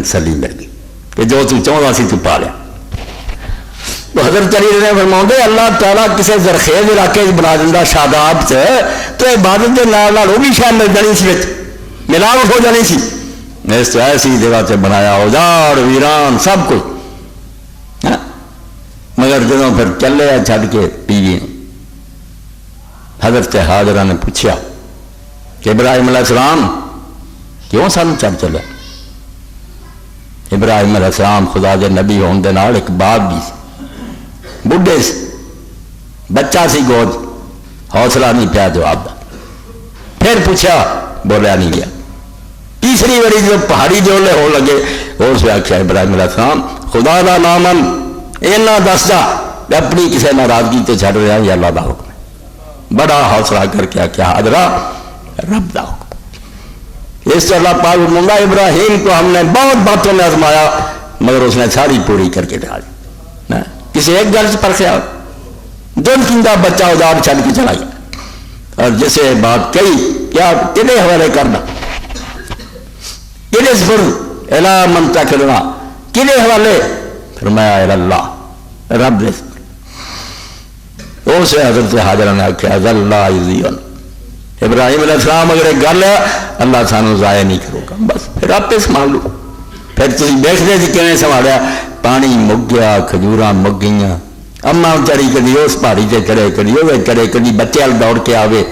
تین تسلی مل گئی کہ جو تو چاہتا سی تو پا لیا. تو حضرت علی نے فرماؤں اللہ تعالیٰ کسی زرخیز علاقے بنا دینا شاداب سے تو عبادت کے نال وہ بھی شاید مل جانی سی ملاوٹ ہو جانی سی. اس تو ایسی جگہ سے بنایا اوزار ویران سب کچھ. مگر جدوں پھر چلے چھڈ کے بیوی حضرت حاجرہ نے پوچھا کہ ابراہیم علیہ السلام کیوں سانو چھڈ چلے؟ ابراہیم علیہ السلام خدا دے نبی ہون دے نال ایک باپ بھی سی بڈھے سی بچہ سی گود حوصلہ نہیں پیا جواب دا. پھر پوچھا بولیا نہیں گیا. تیسری باری جب پہاڑی جولے ہو لگے اس سے آخیا ابراہیم علیہ السلام خدا دا نامن اینا دس جا اپنی کسی ناراضگی تو چھڑ رہا یا اللہ دا حکم ہے. بڑا حوصلہ کر کے آخیا حاضرہ رب دا حکم. اس سے اللہ پاک منگا ابراہیم کو ہم نے بہت باتوں میں آزمایا مگر اس نے ساری پوری کر کے ڈال کسی ایک گھر سے پرکھیا دن کیندا بچہ ادار چھڑ کے چلا گیا. اور جسے بات کہی کیا کدے حوالے کرنا کدے سپر الا من تکلنا کدے حوالے فرمایا اللہ رب نے. اسے حضرت حاجرہ نے آخیا اللہ یذیون ابراہیم علیہ السلام اگر ایک گل ہے اللہ سانو ضائع نہیں کرو گا بس پھر آپ سنبھال لو. پھر تھی دیکھتے تھے کیون سنبھالیا پانی مک گیا کھجوراں مک گئیاں. اما چڑی کدی اس پہاڑی سے چڑھے کدی وہ چڑھے کدی بچے وال دوڑ کے آوے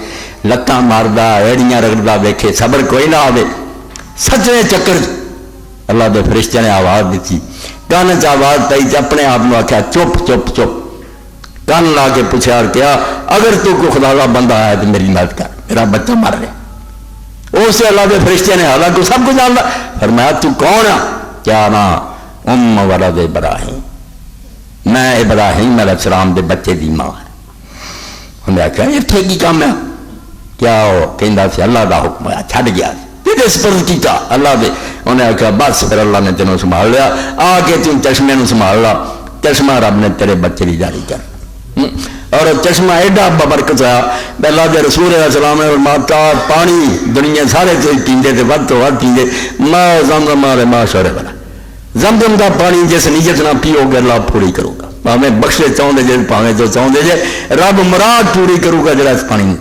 لتاں ماردا ایڑیاں رگڑدا ویکھے صبر کوئی نہ آوے. سچے چکر اللہ دے فرشتے نے آواز دیتی کان چ آواز پئی اپنے آپ کو آخیا چپ چپ چپ. کان لا کے پوچھا کیا اگر تو کو خدا کا بندہ ہے تو میری مدد کر میرا بچہ مر رہا. اس اللہ کے فرشتے نے حالانکہ سب کچھ جانتا فرمایا تو کون ہے؟ کیا نا ولد ابراہیم میں ابراہیم علیہ السلام دے بچے دی ماں ہے. انہیں آخیا اتنے کی کام ہے کیا وہ کہندا سی اللہ دا حکم ہے چھڈ گیا سپرد کیتا اللہ دے. انہیں آخیا بس پھر اللہ نے تینوں سنبھال لیا آ کے تم چشمے نو سنبھال لا چشمہ رب نے تیرے بچے کی جاری کر. اور چشمہ ایڈا ببرکت ہوا اللہ دے رسول علیہ السلام نے ماتا پانی دنیا سارے پیندے تھے ود تو ود پیندے ماں زمزم والے ماں شورے والا زمزم کا پانی جس نیت نہ پیو گے اللہ پوری کرو گا پاویں بخشے چاہتے جی پاویں تو چاہتے جی رب مراد پوری کرو گا جڑا اس پانی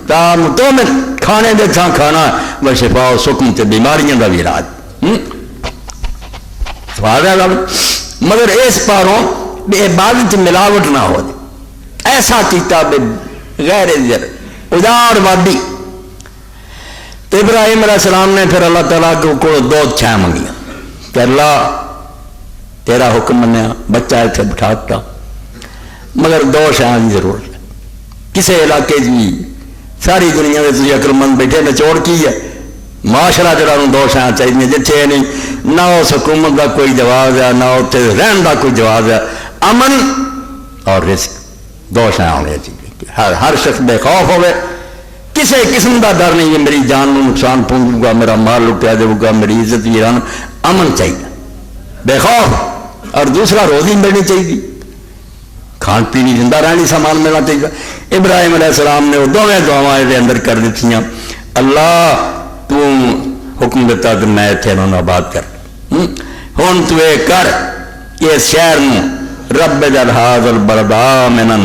تو میں کھانے دے تھان کھانا و شفا و سکون تے بیماریاں کا بھی علاج سوال ہے مگر اس پاروں عبادت ملاوٹ نہ ہو جائے ایسا کیتا غیر ادار وادی. تو ابراہیم علیہ السلام نے پھر اللہ تعالیٰ کو دو چھائیں منگیاں کہ اللہ تیرا حکم منیا بچہ اتنے بٹھا دیتا مگر دو شہاں کی ضرورت ہے. کسی علاقے کی ساری دنیا میں تھی عقل مند بیٹھے نچوڑ کی ہے معاشرہ جڑا دو شہاں چاہیے جتنے نہیں نہ اس حکومت کا کوئی جواز ہے نہ اتنے رہن کا کوئی جواز ہے. امن اور رزق دو شاہ ہونے چاہیے. ہر شخص بے خوف ہوئے کسی قسم کا ڈر نہیں ہے میری جان کو نقصان پہنچے گا میرا مال لٹیا جائے گا میری عزت ویران. امن چاہیے بے خوف. اور دوسرا روزی ملنی چاہیے کھان پینی زندہ رہنی سامان ملنا چاہیے. ابراہیم علیہ السلام نے وہ دونوں دعاواں یہ اندر کر دیتی اللہ تو حکم دیتا کہ میں اتنے انہوں آباد کر ہوں تو یہ کر اس شہر میں رب جل حاضر البلد آمنا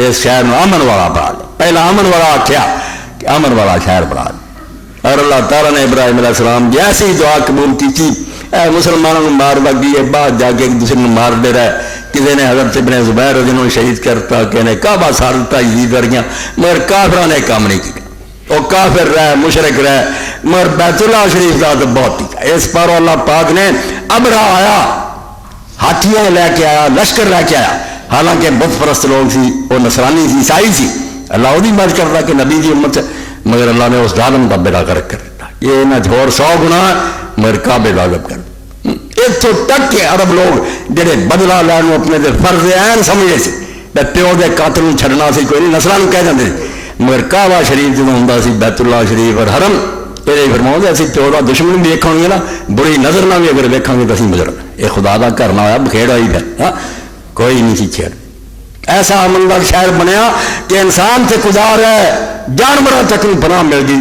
اس شہر میں امن والا بنا لے. پہلا امن والا آخیا کہ امن والا شہر بنا لے. اور اللہ تعالیٰ نے ابراہیم علیہ السلام جیسی دعا قبول کی تھی مسلمانوں کو مار بگی ہے بعد جا کے ایک دوسرے کو مار دے رہا ہے. کسی نے حضرت ابن زبیر جنہوں شہید کرتا کہ نے کعبہ سارتا عزیز کر گیا مگر کافروں نے کام نہیں کیا. وہ کافر رہے مشرک رہے مگر بیت اللہ شریف کا تو بہت ٹھیک ہے. اس پر اللہ پاک نے ابرا آیا ہاتھیاں لے کے آیا لشکر لے کے آیا حالانکہ بت پرست لوگ سی وہ نصرانی سی عیسائی سی اللہ وہی بات کرتا کہ نبی کی امت مگر اللہ نے اس ظالم کا بیڑا غرق کر دیتا. یہ نہ جھوڑ 100 گنا مگر کعبے غالب کر اتوں تک کہ عرب لوگ جڑے بدلا لین اپنے دے فرض عین سمجھے سے پیو دے قاتل چھڑنا سی کوئی نہیں نسلاں کہہ دیں مگر کعبہ شریف جدوں ہوندا سی بیت اللہ شریف اور حرم یہ فرماؤں اسی پیو کا دشمن بھی ویکھاں گے نا بری نظر نہ بھی اگر ویکھاں گے تو اسی مجرم یہ خدا کا کرنا ہوا بکھیڑا ہی پھر کوئی نہیں سی چھیڑ. ایسا امن کا شہر بنیا کہ انسان سے گزار ہے جانوروں تک پناہ مل گئی